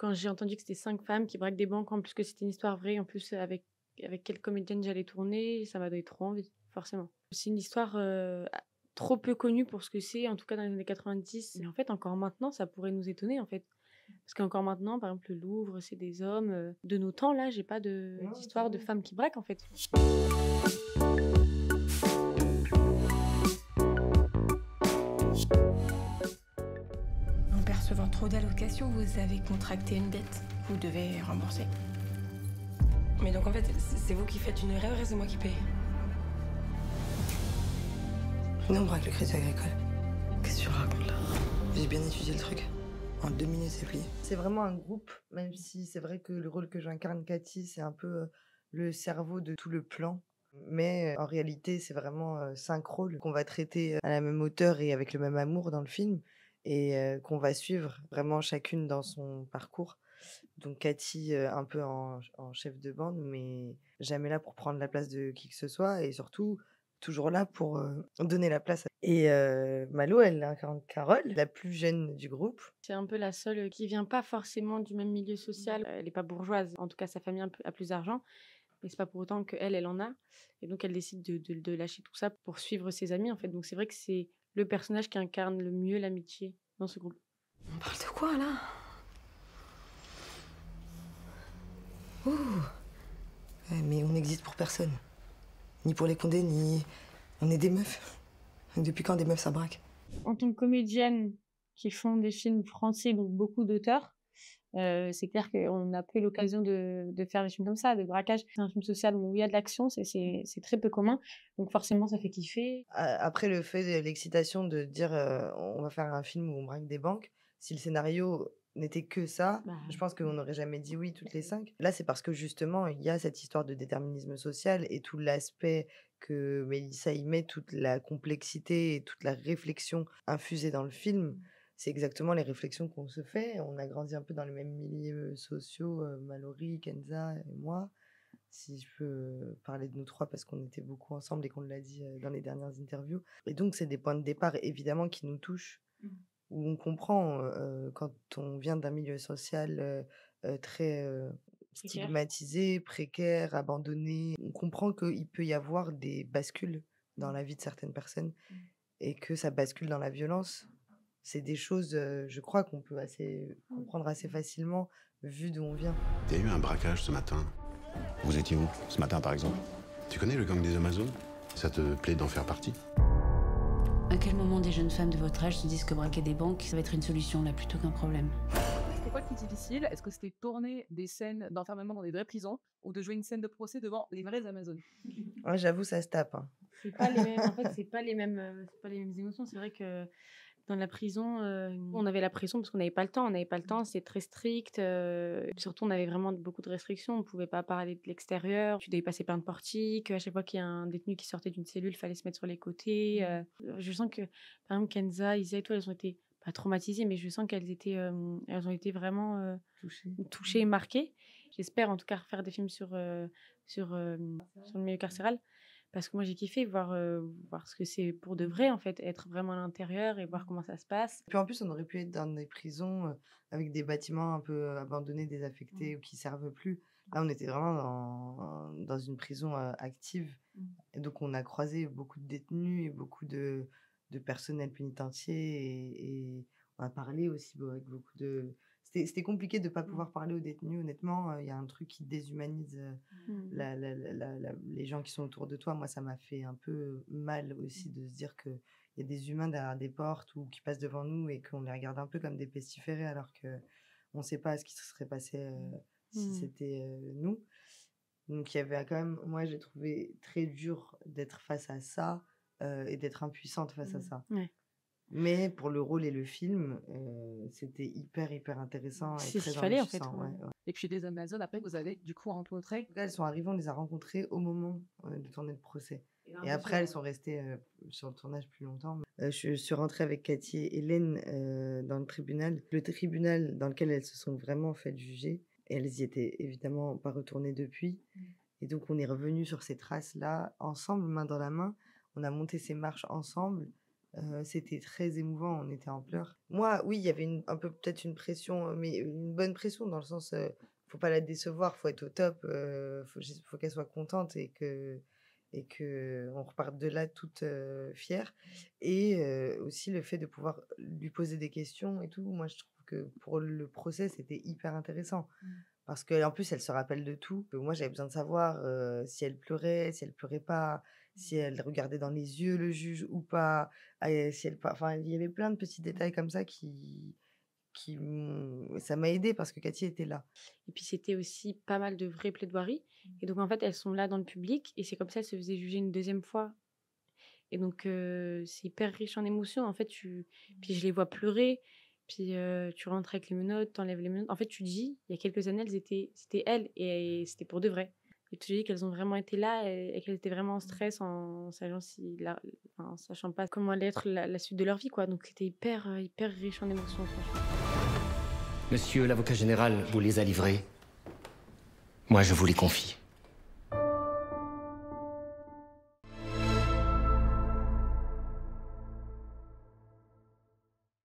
Quand j'ai entendu que c'était 5 femmes qui braquent des banques, en plus que c'était une histoire vraie, en plus avec quelle comédienne j'allais tourner, ça m'a donné trop envie, forcément. C'est une histoire, trop peu connue pour ce que c'est, en tout cas dans les années 90. Mais en fait, encore maintenant, ça pourrait nous étonner, en fait. Parce qu'encore maintenant, par exemple, le Louvre, c'est des hommes, de nos temps, là, j'ai pas d'histoire de femmes qui braquent, en fait. En percevant trop d'allocations, vous avez contracté une dette. Vous devez rembourser. Mais donc en fait, c'est vous qui faites une erreur et c'est moi qui paye. Non, on braque le crédit agricole. Qu'est-ce que tu racontes là? J'ai bien étudié le truc. En 2 minutes, c'est plié. C'est vraiment un groupe, même si c'est vrai que le rôle que j'incarne, Cathy, c'est un peu le cerveau de tout le plan. Mais en réalité, c'est vraiment 5 rôles qu'on va traiter à la même hauteur et avec le même amour dans le film et qu'on va suivre vraiment chacune dans son parcours. Donc Cathy, un peu en chef de bande, mais jamais là pour prendre la place de qui que ce soit et surtout toujours là pour donner la place. Et Malo, elle incarne Carole, la plus jeune du groupe. C'est un peu la seule, qui vient pas forcément du même milieu social. Elle est pas bourgeoise. En tout cas, sa famille a plus d'argent, mais c'est pas pour autant qu'elle, elle en a. Et donc elle décide de lâcher tout ça pour suivre ses amis, en fait. Donc c'est vrai que c'est le personnage qui incarne le mieux l'amitié dans ce groupe. On parle de quoi là? Ouh. Ouais, mais on n'existe pour personne. Ni pour les condés, ni... On est des meufs. Depuis quand des meufs ça braque? En tant que comédienne qui font des films français, donc beaucoup d'auteurs, c'est clair qu'on n'a pas eu l'occasion de faire des films comme ça, de braquage. C'est un film social où il y a de l'action, c'est très peu commun, donc forcément ça fait kiffer. Après le fait de l'excitation de dire, on va faire un film où on braque des banques, si le scénario n'était que ça, Bah, je pense qu'on n'aurait jamais dit oui toutes les 5. Là, c'est parce que justement, il y a cette histoire de déterminisme social et tout l'aspect que Mélissa y met, toute la complexité et toute la réflexion infusée dans le film. C'est exactement les réflexions qu'on se fait. On a grandi un peu dans les mêmes milieux sociaux, Mallory, Kenza et moi. Si je peux parler de nous 3 parce qu'on était beaucoup ensemble et qu'on l'a dit, dans les dernières interviews et donc c'est des points de départ évidemment qui nous touchent, où on comprend, quand on vient d'un milieu social, très, précaire. stigmatisé, précaire, abandonné. On comprend qu'il peut y avoir des bascules dans la vie de certaines personnes et que ça bascule dans la violence. C'est des choses, je crois qu'on peut assez comprendre assez facilement vu d'où on vient. Il y a eu un braquage ce matin. Vous étiez où, ce matin par exemple? Tu connais le gang des Amazones? Ça te plaît d'en faire partie? À quel moment des jeunes femmes de votre âge se disent que braquer des banques, ça va être une solution là plutôt qu'un problème? C'était quoi le plus difficile? Est-ce que c'était tourner des scènes d'enfermement dans des vraies prisons ou de jouer une scène de procès devant les vraies Amazones? Ouais, j'avoue, ça se tape, hein. C'est pas les mêmes, en fait, c'est pas les mêmes émotions. C'est vrai que dans la prison, on avait la pression parce qu'on n'avait pas le temps. On n'avait pas le temps, c'était très strict. Surtout, on avait vraiment beaucoup de restrictions. On ne pouvait pas parler de l'extérieur. Tu devais passer plein de portiques. À chaque fois qu'il y a un détenu qui sortait d'une cellule, il fallait se mettre sur les côtés. Je sens que, par exemple, Kenza, Isa et tout, elles ont été pas traumatisées, mais je sens elles ont été vraiment touchées et marquées. J'espère en tout cas refaire des films sur le milieu carcéral. Parce que moi, j'ai kiffé voir ce que c'est pour de vrai, en fait, être vraiment à l'intérieur et voir comment ça se passe. Puis en plus, on aurait pu être dans des prisons, avec des bâtiments un peu, abandonnés, désaffectés ou qui servent plus. Là, on était vraiment dans une prison, active et donc on a croisé beaucoup de détenus et beaucoup de personnel pénitentiaire et on a parlé aussi avec beaucoup de c'était compliqué de pas pouvoir parler aux détenus honnêtement, il y a un truc qui déshumanise, les gens qui sont autour de toi. Moi, ça m'a fait un peu mal aussi de se dire qu'il y a des humains derrière des portes ou qui passent devant nous et qu'on les regarde un peu comme des pestiférés alors qu'on ne sait pas ce qui se serait passé si c'était nous. Donc il y avait quand même, moi j'ai trouvé très dur d'être face à ça et d'être impuissante face à ça. Ouais. Mais pour le rôle et le film, c'était hyper, hyper intéressant et C'est ce très qu'il fallait, en fait, enrichissant. ouais. Et puis des Amazones, après, vous avez du coup rencontré. En tout cas, elles sont arrivées, on les a rencontrées au moment de tourner le procès. Et après, elles sont restées sur le tournage plus longtemps. Je suis rentrée avec Cathy et Hélène dans le tribunal dans lequel elles se sont vraiment faites juger. Et elles y étaient évidemment pas retournées depuis. Et donc, on est revenus sur ces traces-là, ensemble, main dans la main. On a monté ces marches ensemble. C'était très émouvant, on était en pleurs. Moi, oui, il y avait un peu peut-être une pression, mais une bonne pression dans le sens, faut pas la décevoir, faut être au top, faut qu'elle soit contente et qu'on reparte de là toute fière. Et aussi le fait de pouvoir lui poser des questions et tout. Moi, je trouve que pour le procès, c'était hyper intéressant. Parce qu'en plus, elle se rappelle de tout. Moi, j'avais besoin de savoir si elle pleurait, si elle pleurait pas, si elle regardait dans les yeux le juge ou pas, si elle, enfin, il y avait plein de petits détails comme ça ça m'a aidé parce que Cathy était là. Et puis c'était aussi pas mal de vraies plaidoiries. Et donc en fait, elles sont là dans le public et c'est comme ça qu'elles se faisaient juger une deuxième fois. Et donc c'est hyper riche en émotions. En fait, puis je les vois pleurer. Puis tu rentres avec les menottes, t'enlèves les menottes. En fait, tu dis, il y a quelques années, c'était elles et c'était pour de vrai. Et tu te dis qu'elles ont vraiment été là et qu'elles étaient vraiment en stress en sachant pas comment allait être la suite de leur vie, quoi. Donc c'était hyper riche en émotions, franchement. Monsieur l'avocat général vous les a livrés. Moi, je vous les confie.